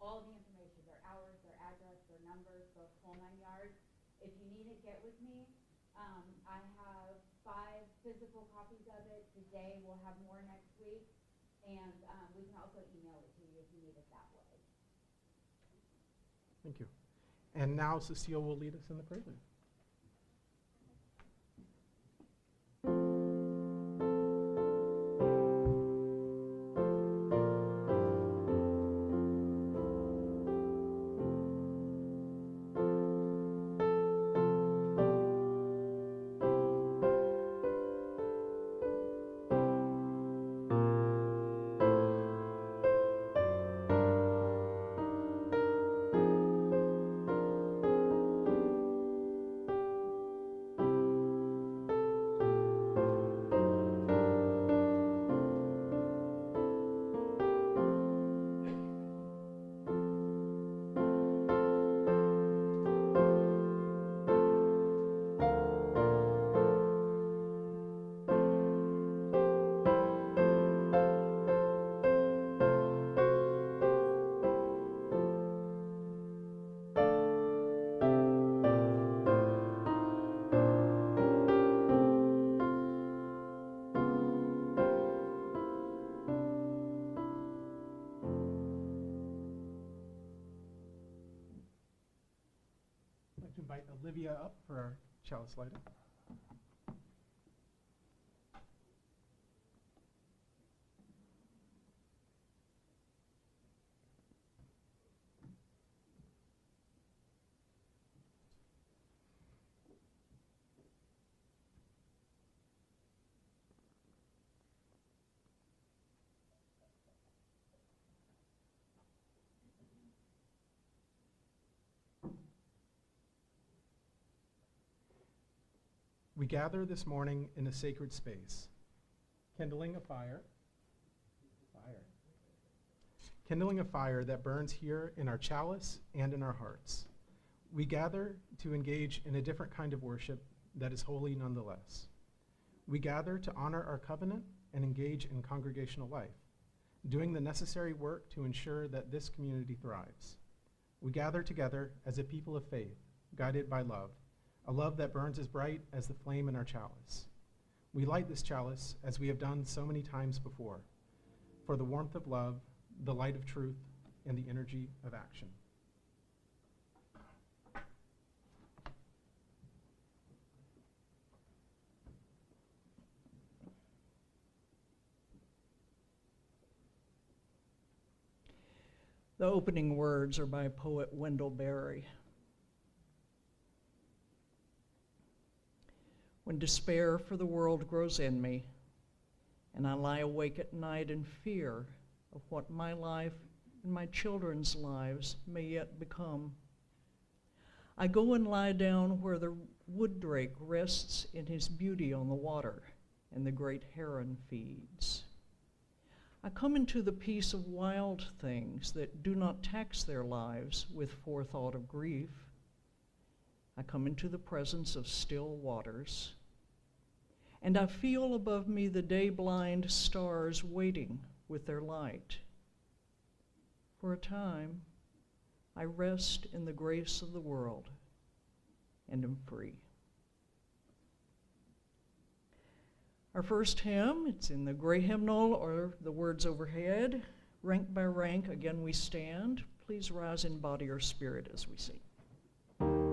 all the information, their hours, their address, their numbers, the whole 9 yards. If you need it, get with me. I have 5 physical copies of it today. We'll have more next week. And we can also email it to you if you need it that way. Thank you. And now Cecile will lead us in the prelude. I'd like to invite Olivia up for our chalice lighting. We gather this morning in a sacred space, kindling a fire that burns here in our chalice and in our hearts. We gather to engage in a different kind of worship that is holy nonetheless. We gather to honor our covenant and engage in congregational life, doing the necessary work to ensure that this community thrives. We gather together as a people of faith, guided by love, a love that burns as bright as the flame in our chalice. We light this chalice as we have done so many times before, for the warmth of love, the light of truth, and the energy of action. The opening words are by poet Wendell Berry. When despair for the world grows in me, and I lie awake at night in fear of what my life and my children's lives may yet become, I go and lie down where the wood drake rests in his beauty on the water and the great heron feeds. I come into the peace of wild things that do not tax their lives with forethought of grief. I come into the presence of still waters, and I feel above me the day-blind stars waiting with their light. For a time, I rest in the grace of the world and am free. Our first hymn, it's in the gray hymnal or the words overhead. Rank by rank, again we stand. Please rise in body or spirit as we sing. Thank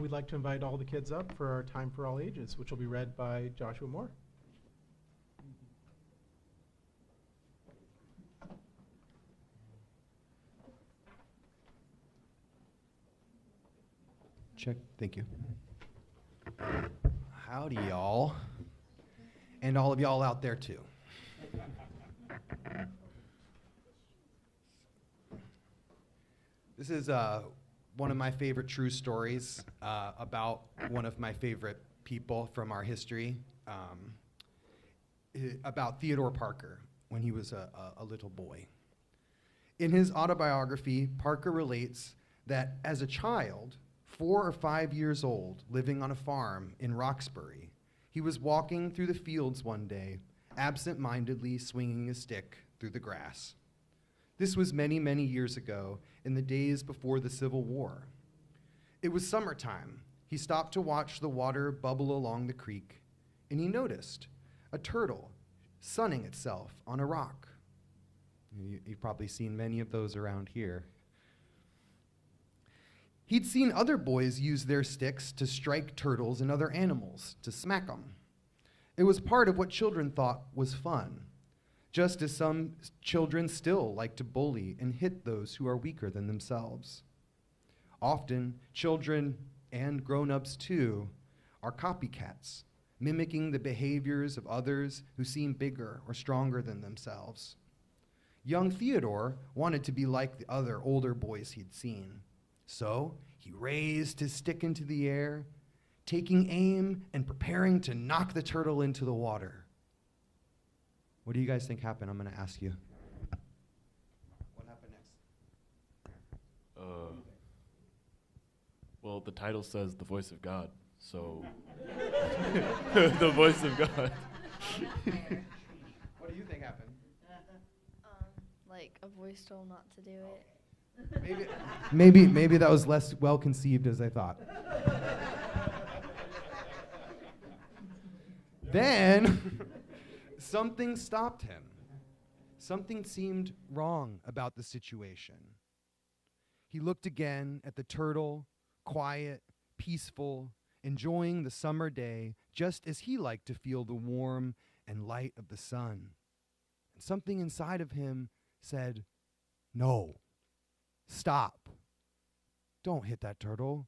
we'd like to invite all the kids up for our Time for All Ages, which will be read by Joshua Moore. Check. Thank you. Howdy, y'all. And all of y'all out there, too. This is one of my favorite true stories about one of my favorite people from our history, about Theodore Parker when he was a little boy. In his autobiography, Parker relates that as a child, 4 or 5 years old, living on a farm in Roxbury, he was walking through the fields one day, absent-mindedly swinging a stick through the grass. This was many, many years ago, in the days before the Civil War. It was summertime. He stopped to watch the water bubble along the creek, and he noticed a turtle sunning itself on a rock. You've probably seen many of those around here. He'd seen other boys use their sticks to strike turtles and other animals, to smack them. It was part of what children thought was fun, just as some children still like to bully and hit those who are weaker than themselves. Often, children and grown-ups too are copycats, mimicking the behaviors of others who seem bigger or stronger than themselves. Young Theodore wanted to be like the other older boys he'd seen. So he raised his stick into the air, taking aim and preparing to knock the turtle into the water. What do you guys think happened? I'm going to ask you. What happened next? Well, the title says the voice of God, so the voice of God. What do you think happened? Like a voice told him not to do it. Maybe that was less well conceived as I thought. Then something stopped him. Something seemed wrong about the situation. He looked again at the turtle, quiet, peaceful, enjoying the summer day just as he liked to feel the warmth and light of the sun. And something inside of him said, "No. Stop. Don't hit that turtle."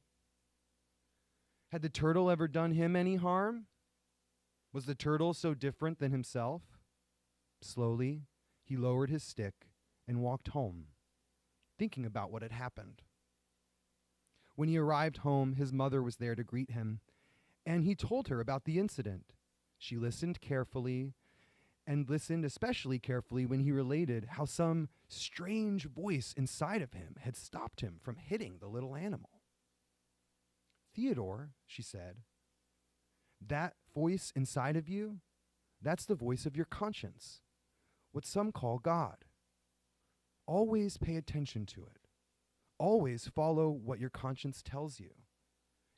Had the turtle ever done him any harm? Was the turtle so different than himself? Slowly, he lowered his stick and walked home, thinking about what had happened. When he arrived home, his mother was there to greet him, and he told her about the incident. She listened carefully, and listened especially carefully when he related how some strange voice inside of him had stopped him from hitting the little animal. "Theodore," she said, "that voice inside of you, that's the voice of your conscience, what some call God. Always pay attention to it. Always follow what your conscience tells you.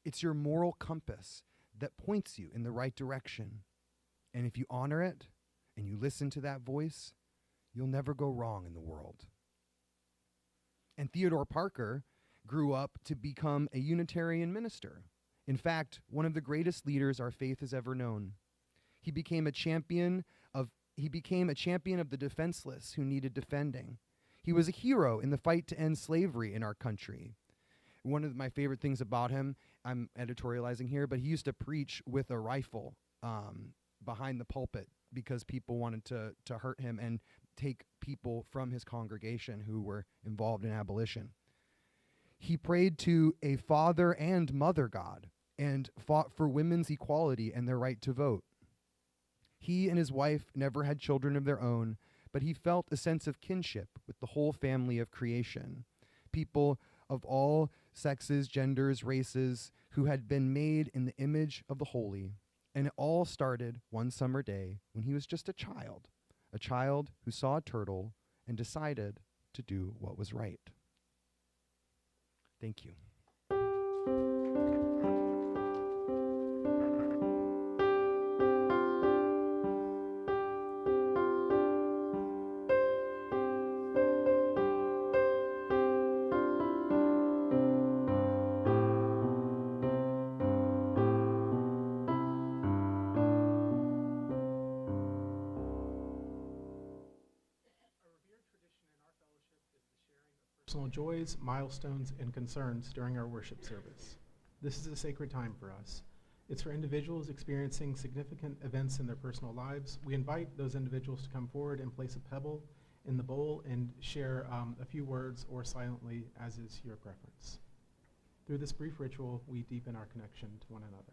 It's your moral compass that points you in the right direction. And if you honor it, and you listen to that voice, you'll never go wrong in the world." And Theodore Parker grew up to become a Unitarian minister. In fact, one of the greatest leaders our faith has ever known. He became a champion of the defenseless who needed defending. He was a hero in the fight to end slavery in our country. One of my favorite things about him, I'm editorializing here, but he used to preach with a rifle behind the pulpit because people wanted to hurt him and take people from his congregation who were involved in abolition. He prayed to a father and mother God and fought for women's equality and their right to vote. He and his wife never had children of their own, but he felt a sense of kinship with the whole family of creation, people of all sexes, genders, races, who had been made in the image of the holy. And it all started one summer day when he was just a child who saw a turtle and decided to do what was right. Thank you. personal joys, milestones, and concerns during our worship service. This is a sacred time for us. It's for individuals experiencing significant events in their personal lives. We invite those individuals to come forward and place a pebble in the bowl and share a few words or silently, as is your preference. Through this brief ritual, we deepen our connection to one another.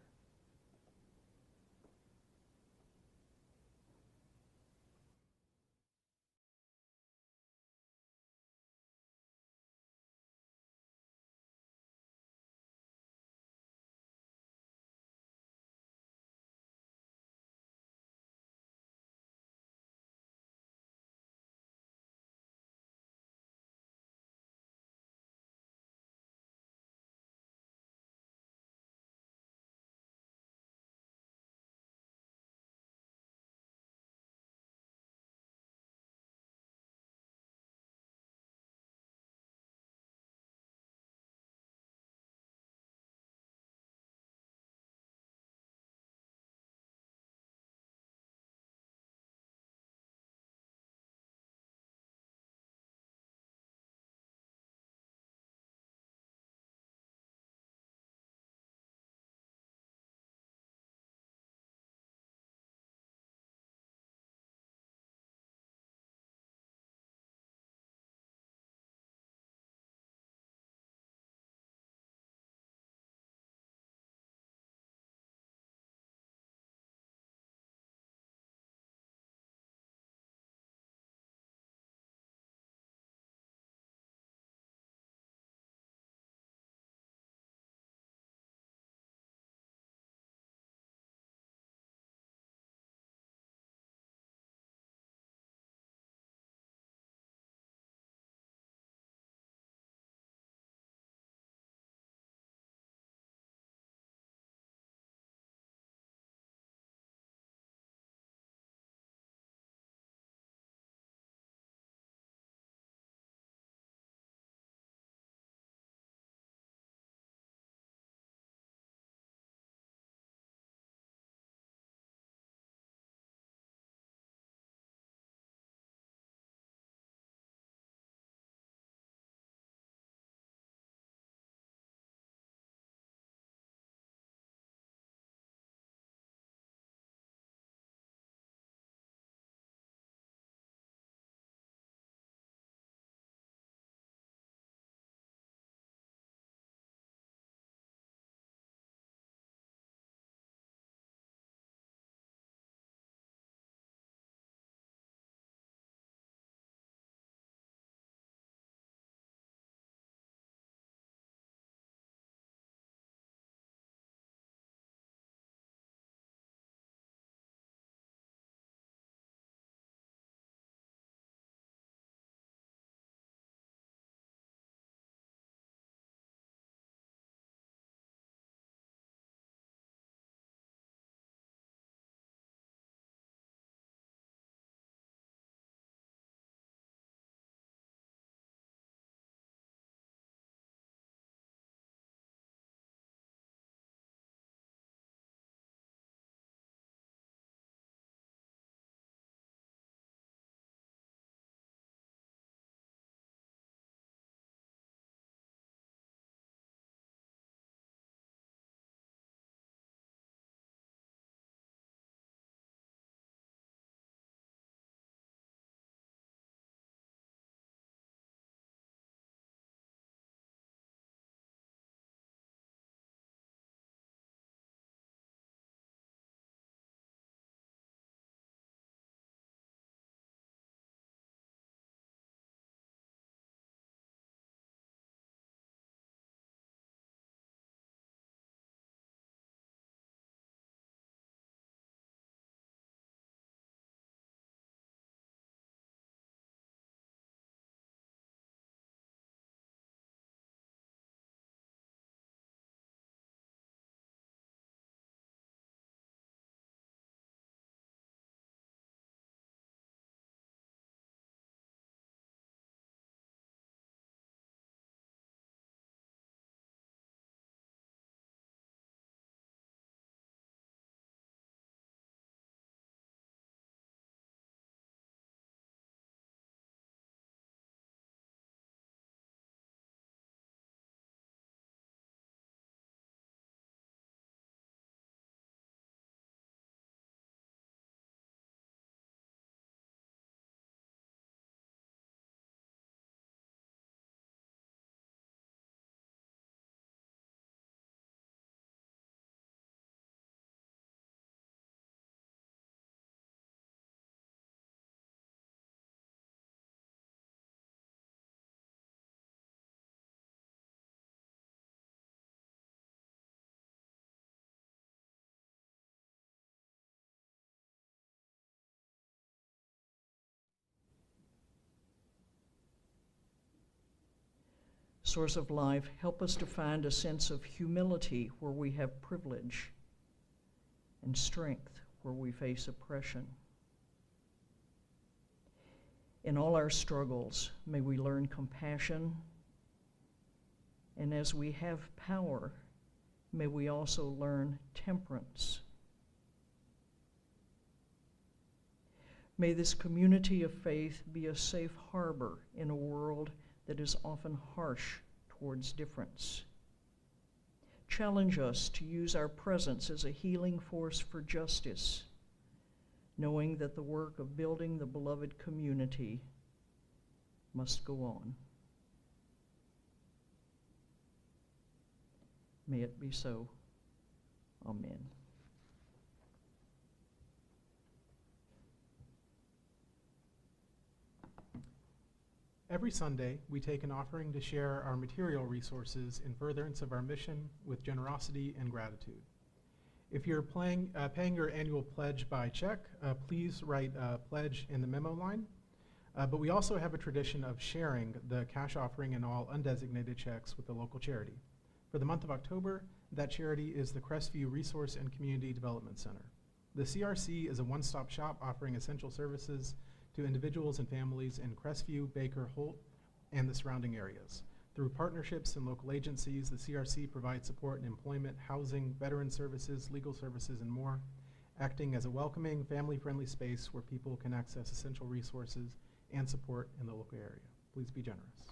Source of life, help us to find a sense of humility where we have privilege and strength where we face oppression. In all our struggles, may we learn compassion, and as we have power, may we also learn temperance. May this community of faith be a safe harbor in a world that is often harsh towards difference. Challenge us to use our presence as a healing force for justice, knowing that the work of building the beloved community must go on. May it be so. Amen. Every Sunday, we take an offering to share our material resources in furtherance of our mission with generosity and gratitude. If you're paying your annual pledge by check, please write pledge in the memo line. But we also have a tradition of sharing the cash offering and all undesignated checks with the local charity. For the month of October, that charity is the Crestview Resource and Community Development Center. The CRC is a one-stop shop offering essential services to individuals and families in Crestview, Baker, Holt, and the surrounding areas. Through partnerships and local agencies, the CRC provides support in employment, housing, veteran services, legal services, and more, acting as a welcoming, family-friendly space where people can access essential resources and support in the local area. Please be generous.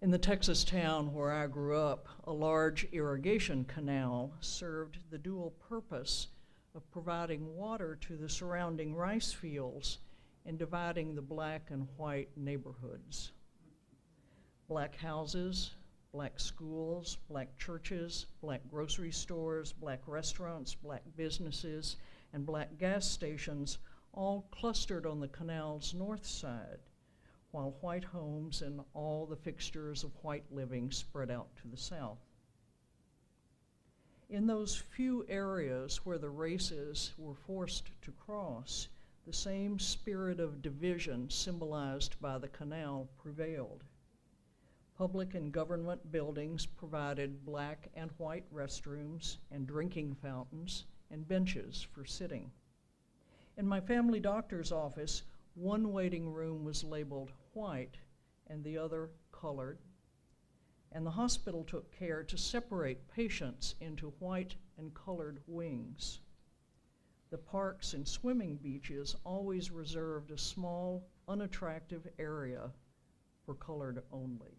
In the Texas town where I grew up, a large irrigation canal served the dual purpose of providing water to the surrounding rice fields and dividing the black and white neighborhoods. Black houses, black schools, black churches, black grocery stores, black restaurants, black businesses, and black gas stations all clustered on the canal's north side, while white homes and all the fixtures of white living spread out to the south. In those few areas where the races were forced to cross, the same spirit of division symbolized by the canal prevailed. Public and government buildings provided black and white restrooms and drinking fountains and benches for sitting. In my family doctor's office, one waiting room was labeled white and the other colored, and the hospital took care to separate patients into white and colored wings. The parks and swimming beaches always reserved a small, unattractive area for colored only.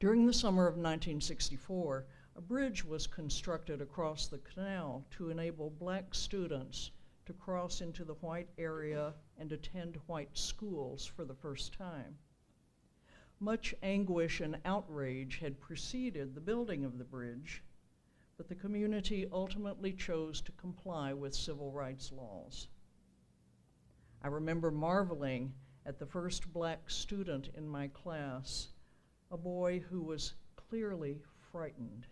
During the summer of 1964, a bridge was constructed across the canal to enable black students to cross into the white area and attend white schools for the first time. Much anguish and outrage had preceded the building of the bridge, but the community ultimately chose to comply with civil rights laws. I remember marveling at the first black student in my class, a boy who was clearly frightened.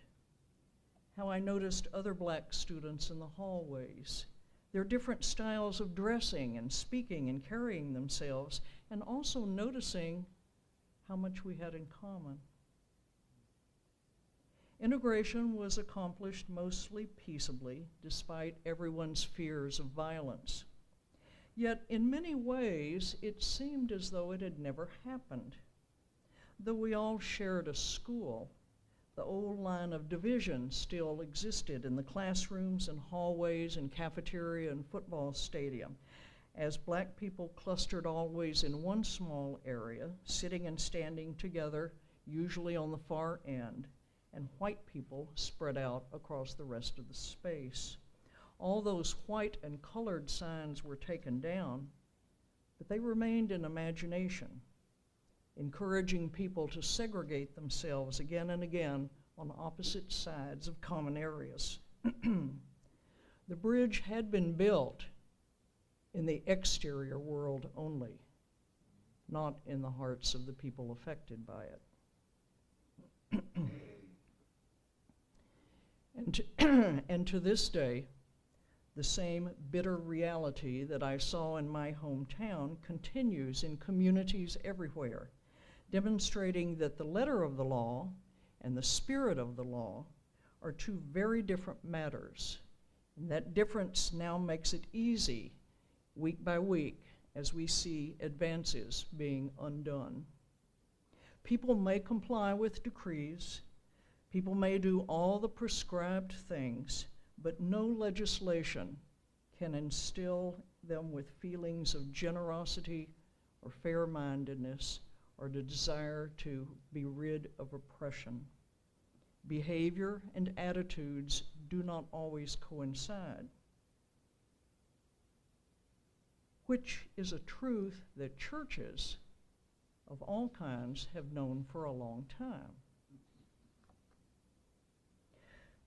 How I noticed other black students in the hallways, their different styles of dressing and speaking and carrying themselves, and also noticing how much we had in common. Integration was accomplished mostly peaceably, despite everyone's fears of violence. Yet, in many ways, it seemed as though it had never happened. Though we all shared a school, the old line of division still existed in the classrooms and hallways and cafeteria and football stadium, as black people clustered always in one small area, sitting and standing together, usually on the far end, and white people spread out across the rest of the space. All those white and colored signs were taken down, but they remained in imagination, encouraging people to segregate themselves again and again on opposite sides of common areas. The bridge had been built in the exterior world only, not in the hearts of the people affected by it. And to this day, the same bitter reality that I saw in my hometown continues in communities everywhere, demonstrating that the letter of the law and the spirit of the law are two very different matters. And that difference now makes it easy, week by week, as we see advances being undone. People may comply with decrees, people may do all the prescribed things, but no legislation can instill them with feelings of generosity or fair-mindedness or the desire to be rid of oppression. Behavior and attitudes do not always coincide, which is a truth that churches of all kinds have known for a long time.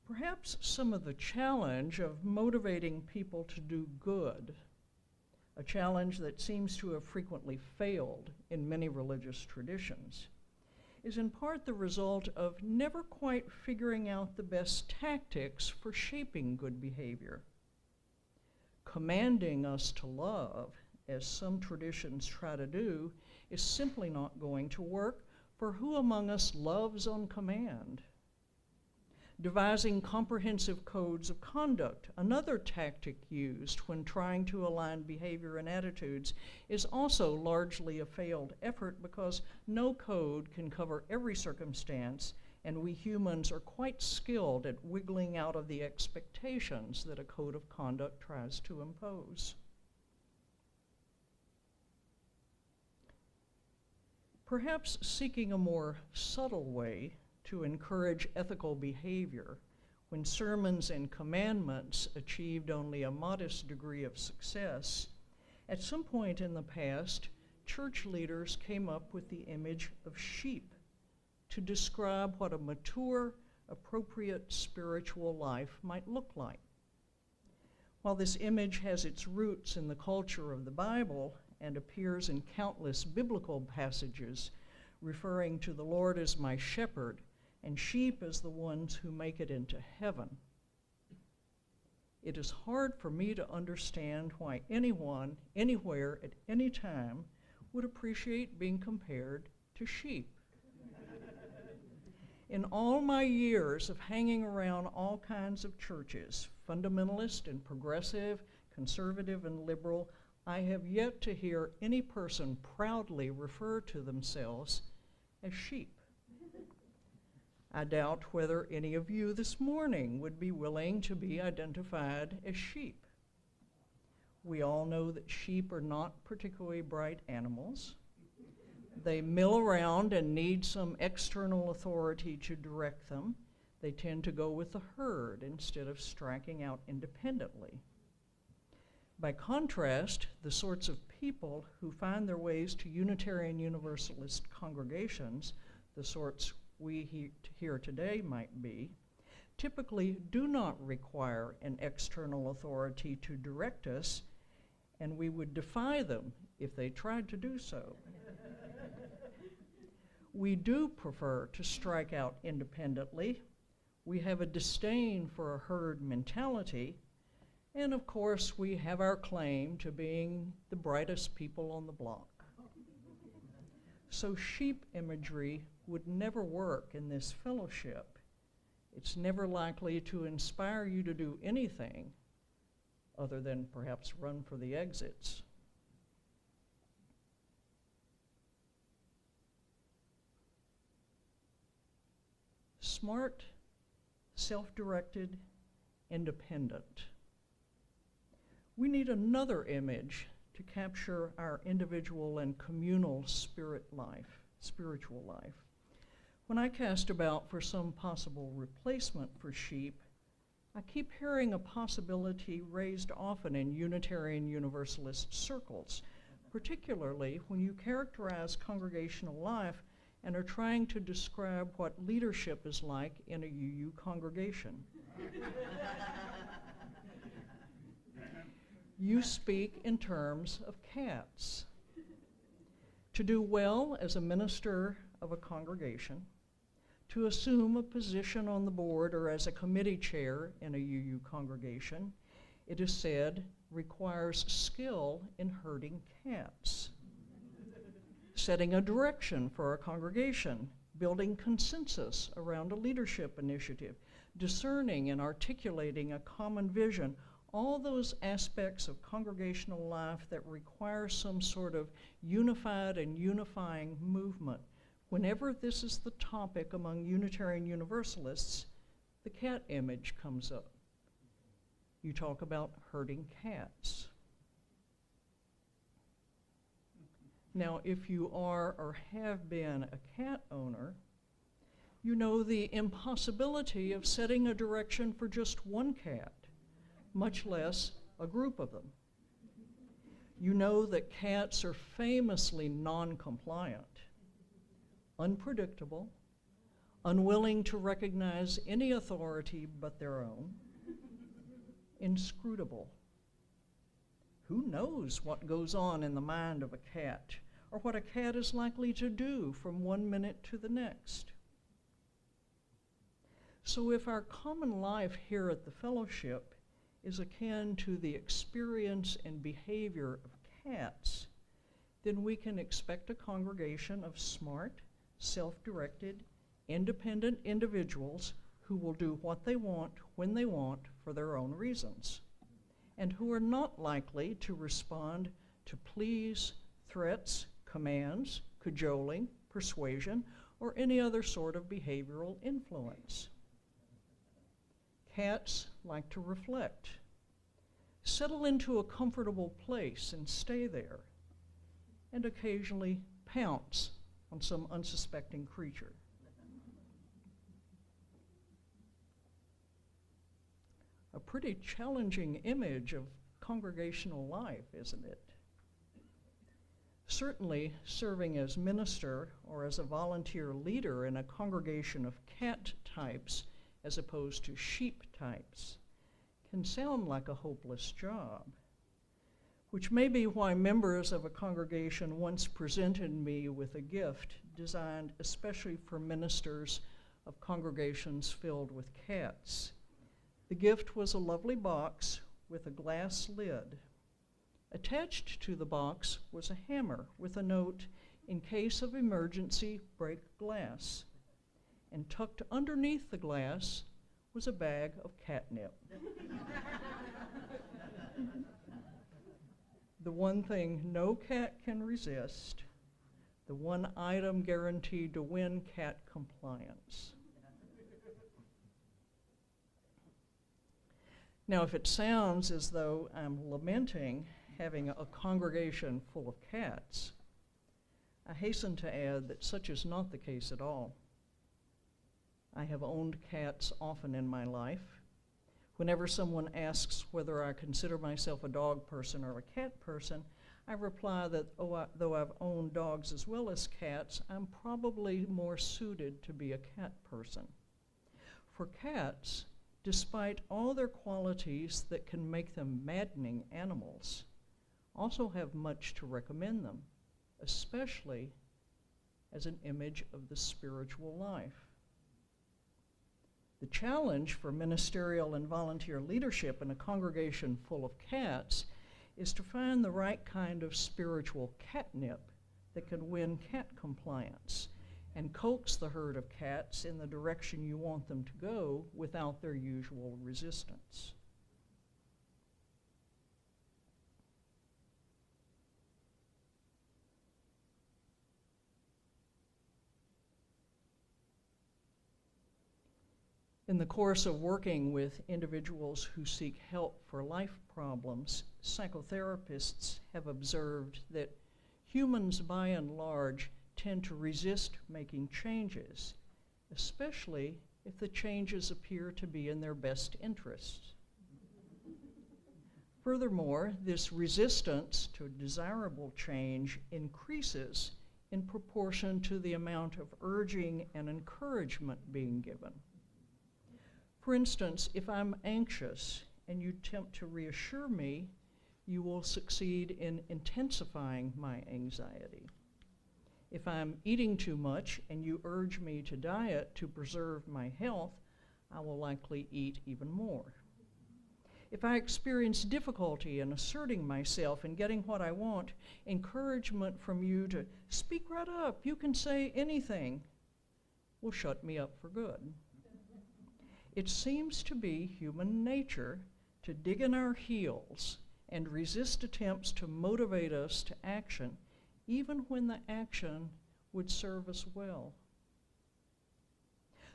Perhaps some of the challenge of motivating people to do good, a challenge that seems to have frequently failed in many religious traditions, is in part the result of never quite figuring out the best tactics for shaping good behavior. Commanding us to love, as some traditions try to do, is simply not going to work, for who among us loves on command? Devising comprehensive codes of conduct, another tactic used when trying to align behavior and attitudes, is also largely a failed effort because no code can cover every circumstance, and we humans are quite skilled at wiggling out of the expectations that a code of conduct tries to impose. Perhaps seeking a more subtle way to encourage ethical behavior when sermons and commandments achieved only a modest degree of success, at some point in the past, church leaders came up with the image of sheep to describe what a mature, appropriate spiritual life might look like. While this image has its roots in the culture of the Bible and appears in countless biblical passages referring to the Lord as my shepherd and sheep as the ones who make it into heaven, it is hard for me to understand why anyone, anywhere, at any time would appreciate being compared to sheep. In all my years of hanging around all kinds of churches, fundamentalist and progressive, conservative and liberal, I have yet to hear any person proudly refer to themselves as sheep. I doubt whether any of you this morning would be willing to be identified as sheep. We all know that sheep are not particularly bright animals. They mill around and need some external authority to direct them. They tend to go with the herd instead of striking out independently. By contrast, the sorts of people who find their ways to Unitarian Universalist congregations, the sorts we here today might be, typically do not require an external authority to direct us, and we would defy them if they tried to do so. We do prefer to strike out independently. We have a disdain for a herd mentality, and of course we have our claim to being the brightest people on the block. So sheep imagery would never work in this fellowship. It's never likely to inspire you to do anything other than perhaps run for the exits. Smart, self-directed, independent. We need another image to capture our individual and communal spiritual life. When I cast about for some possible replacement for sheep, I keep hearing a possibility raised often in Unitarian Universalist circles, particularly when you characterize congregational life and are trying to describe what leadership is like in a UU congregation. You speak in terms of cats. To do well as a minister of a congregation, to assume a position on the board or as a committee chair in a UU congregation, it is said, requires skill in herding cats. Setting a direction for a congregation, building consensus around a leadership initiative, discerning and articulating a common vision, all those aspects of congregational life that require some sort of unified and unifying movement. Whenever this is the topic among Unitarian Universalists, the cat image comes up. You talk about herding cats. Now, if you are or have been a cat owner, you know the impossibility of setting a direction for just one cat, much less a group of them. You know that cats are famously non-compliant, unpredictable, unwilling to recognize any authority but their own, inscrutable. Who knows what goes on in the mind of a cat, or what a cat is likely to do from one minute to the next? So if our common life here at the fellowship is akin to the experience and behavior of cats, then we can expect a congregation of smart, self-directed, independent individuals who will do what they want, when they want, for their own reasons, and who are not likely to respond to pleas, threats, commands, cajoling, persuasion, or any other sort of behavioral influence. Cats like to reflect, settle into a comfortable place and stay there, and occasionally pounce on some unsuspecting creature. A pretty challenging image of congregational life, isn't it? Certainly, serving as minister or as a volunteer leader in a congregation of cat types as opposed to sheep types can sound like a hopeless job, which may be why members of a congregation once presented me with a gift designed especially for ministers of congregations filled with cats. The gift was a lovely box with a glass lid. Attached to the box was a hammer with a note, "In case of emergency, break glass." And tucked underneath the glass was a bag of catnip. The one thing no cat can resist, the one item guaranteed to win cat compliance. Now, if it sounds as though I'm lamenting having a congregation full of cats, I hasten to add that such is not the case at all. I have owned cats often in my life. Whenever someone asks whether I consider myself a dog person or a cat person, I reply that though I've owned dogs as well as cats, I'm probably more suited to be a cat person. For cats, despite all their qualities that can make them maddening animals, also have much to recommend them, especially as an image of the spiritual life. The challenge for ministerial and volunteer leadership in a congregation full of cats is to find the right kind of spiritual catnip that can win cat compliance and coax the herd of cats in the direction you want them to go without their usual resistance. In the course of working with individuals who seek help for life problems, psychotherapists have observed that humans by and large tend to resist making changes, especially if the changes appear to be in their best interests. Furthermore, this resistance to desirable change increases in proportion to the amount of urging and encouragement being given. For instance, if I'm anxious and you attempt to reassure me, you will succeed in intensifying my anxiety. If I'm eating too much and you urge me to diet to preserve my health, I will likely eat even more. If I experience difficulty in asserting myself and getting what I want, encouragement from you to speak right up, you can say anything, will shut me up for good. It seems to be human nature to dig in our heels and resist attempts to motivate us to action, even when the action would serve us well.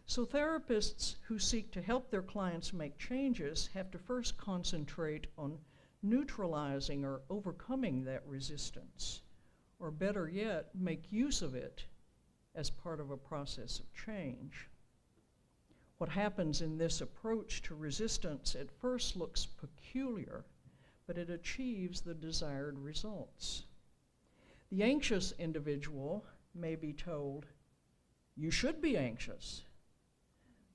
So therapists who seek to help their clients make changes have to first concentrate on neutralizing or overcoming that resistance, or better yet, make use of it as part of a process of change. What happens in this approach to resistance at first looks peculiar, but it achieves the desired results. The anxious individual may be told, "You should be anxious."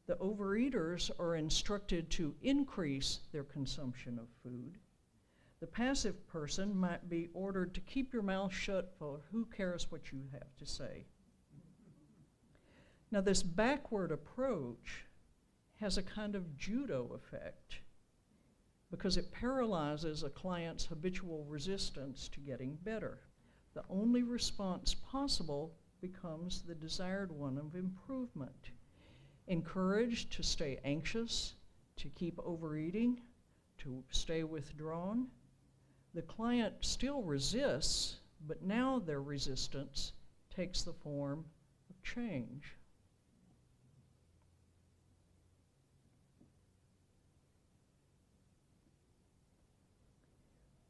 The overeaters are instructed to increase their consumption of food. The passive person might be ordered to keep your mouth shut, for who cares what you have to say. Now, this backward approach has a kind of judo effect because it paralyzes a client's habitual resistance to getting better. The only response possible becomes the desired one of improvement. Encouraged to stay anxious, to keep overeating, to stay withdrawn, the client still resists, but now their resistance takes the form of change.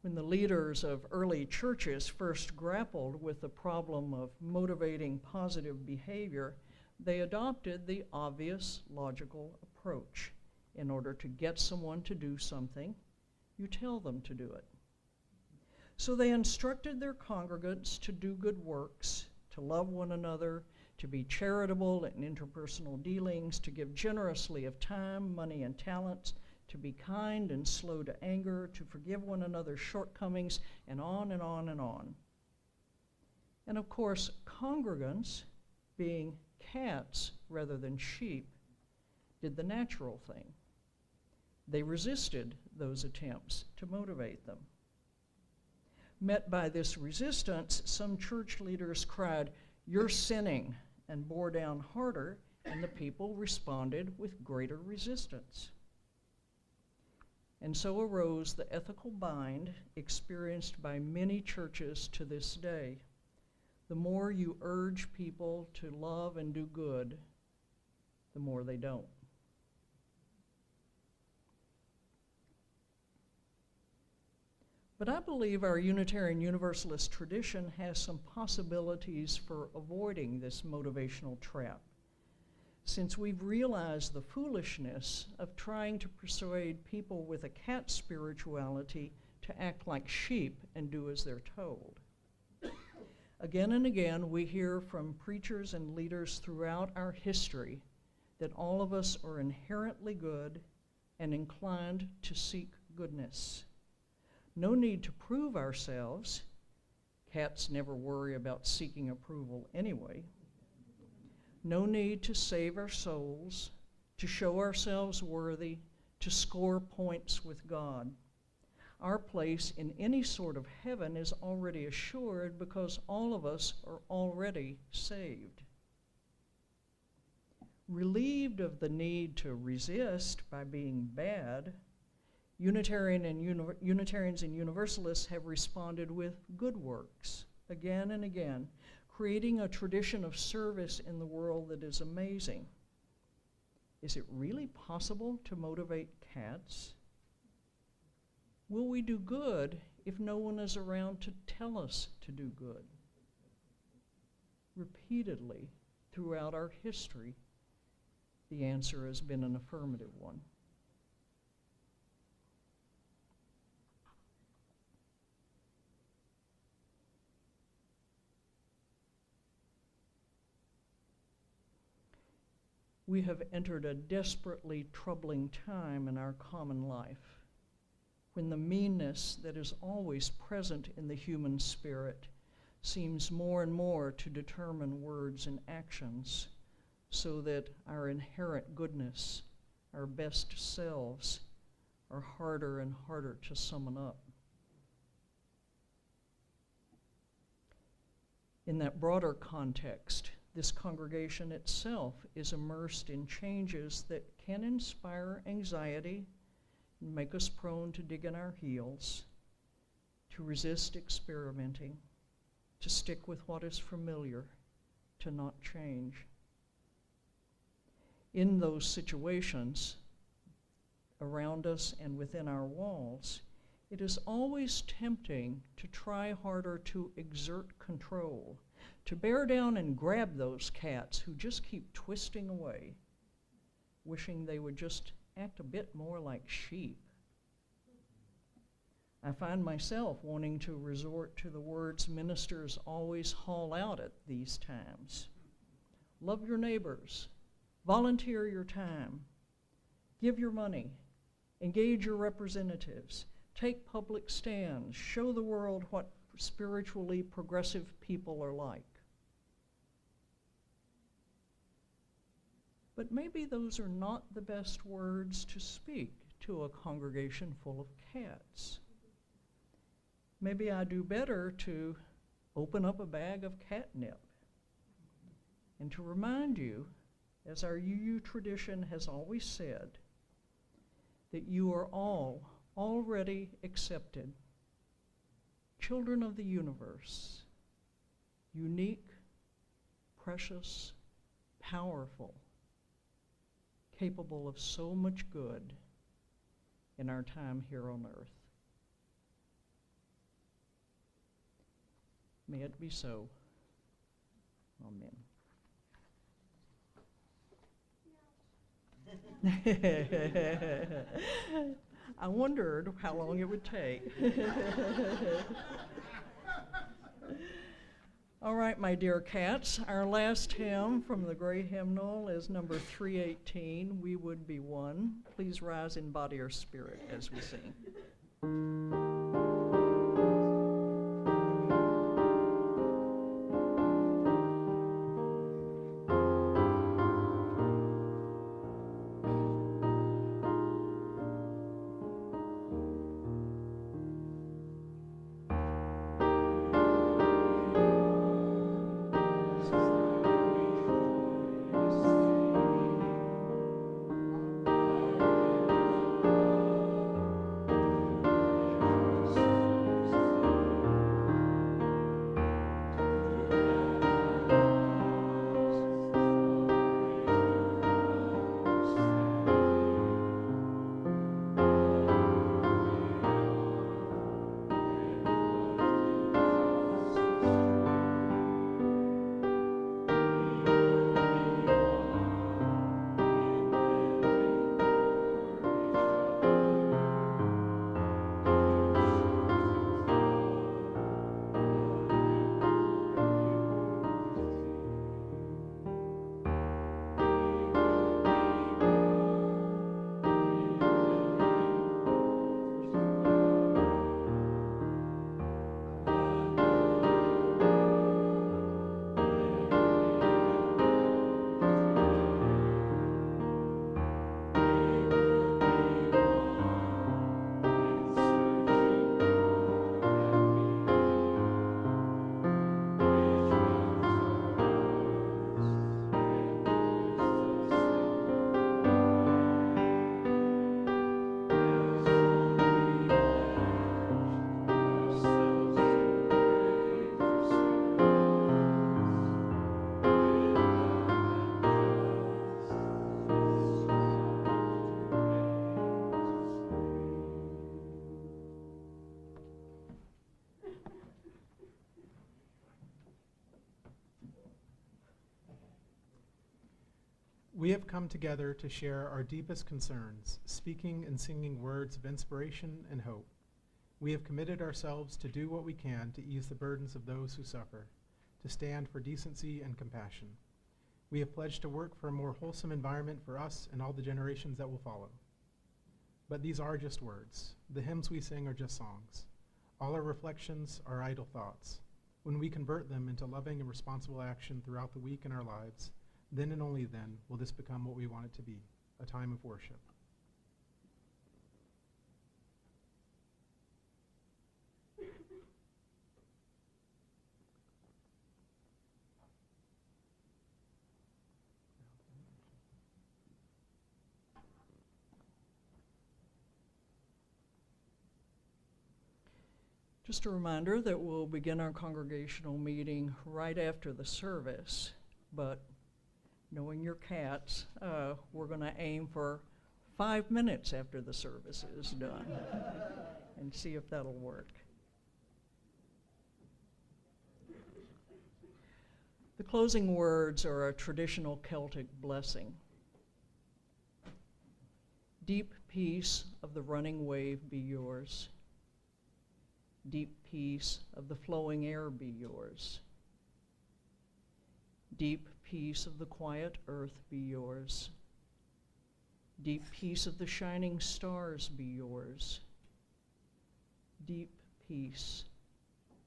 When the leaders of early churches first grappled with the problem of motivating positive behavior, they adopted the obvious logical approach. In order to get someone to do something, you tell them to do it. So they instructed their congregants to do good works, to love one another, to be charitable in interpersonal dealings, to give generously of time, money, and talents, to be kind and slow to anger, to forgive one another's shortcomings, and on and on and on. And of course, congregants, being cats rather than sheep, did the natural thing. They resisted those attempts to motivate them. Met by this resistance, some church leaders cried, "You're sinning," and bore down harder, and the people responded with greater resistance. And so arose the ethical bind experienced by many churches to this day. The more you urge people to love and do good, the more they don't. But I believe our Unitarian Universalist tradition has some possibilities for avoiding this motivational trap, since we've realized the foolishness of trying to persuade people with a cat spirituality to act like sheep and do as they're told. Again and again, we hear from preachers and leaders throughout our history that all of us are inherently good and inclined to seek goodness. No need to prove ourselves. Cats never worry about seeking approval anyway. No need to save our souls, to show ourselves worthy, to score points with God. Our place in any sort of heaven is already assured because all of us are already saved. Relieved of the need to resist by being bad, Unitarians and Universalists have responded with good works again and again, creating a tradition of service in the world that is amazing. Is it really possible to motivate cats? Will we do good if no one is around to tell us to do good? Repeatedly throughout our history, the answer has been an affirmative one. We have entered a desperately troubling time in our common life, when the meanness that is always present in the human spirit seems more and more to determine words and actions, so that our inherent goodness, our best selves, are harder and harder to summon up. In that broader context, this congregation itself is immersed in changes that can inspire anxiety and make us prone to dig in our heels, to resist experimenting, to stick with what is familiar, to not change. In those situations, around us and within our walls, it is always tempting to try harder to exert control, to bear down and grab those cats who just keep twisting away, wishing they would just act a bit more like sheep. I find myself wanting to resort to the words ministers always haul out at these times. Love your neighbors, volunteer your time, give your money, engage your representatives, take public stands, show the world what spiritually progressive people are like. But maybe those are not the best words to speak to a congregation full of cats. Maybe I do better to open up a bag of catnip and to remind you, as our UU tradition has always said, that you are all already accepted, children of the universe, unique, precious, powerful, capable of so much good in our time here on earth. May it be so. Amen. I wondered how long it would take. All right, my dear cats, our last hymn from the Gray Hymnal is number 318, We Would Be One. Please rise in body or spirit as we sing. We have come together to share our deepest concerns, speaking and singing words of inspiration and hope. We have committed ourselves to do what we can to ease the burdens of those who suffer, to stand for decency and compassion. We have pledged to work for a more wholesome environment for us and all the generations that will follow. But these are just words. The hymns we sing are just songs. All our reflections are idle thoughts. When we convert them into loving and responsible action throughout the week in our lives, then and only then will this become what we want it to be, a time of worship. Just a reminder that we'll begin our congregational meeting right after the service, but knowing your cats, we're going to aim for 5 minutes after the service is done and see if that'll work. The closing words are a traditional Celtic blessing. Deep peace of the running wave be yours. Deep peace of the flowing air be yours. Deep peace of the quiet earth be yours. Deep peace of the shining stars be yours. Deep peace,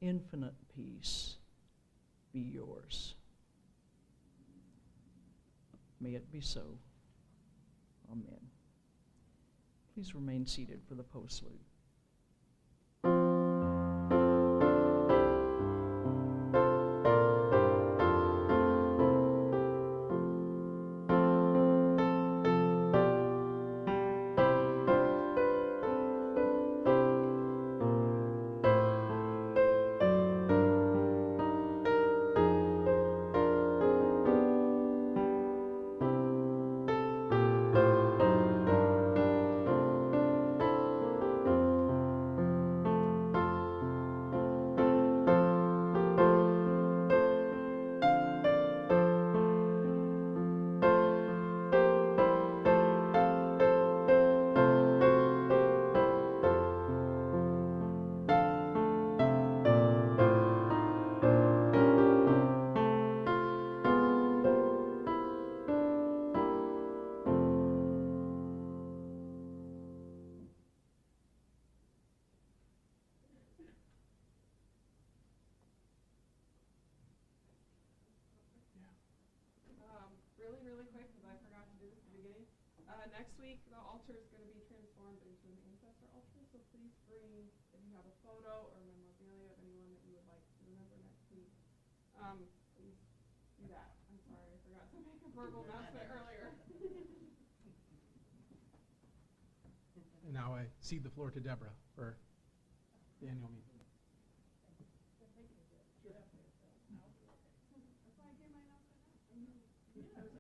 infinite peace be yours. May it be so. Amen. Please remain seated for the postlude. Really quick, because I forgot to do this at the beginning. Next week, the altar is going to be transformed into an ancestor altar, so please bring, if you have a photo or memorabilia of anyone that you would like to remember next week, please do that. I'm sorry, I forgot to make a verbal announcement earlier. And now I cede the floor to Deborah for the annual meeting.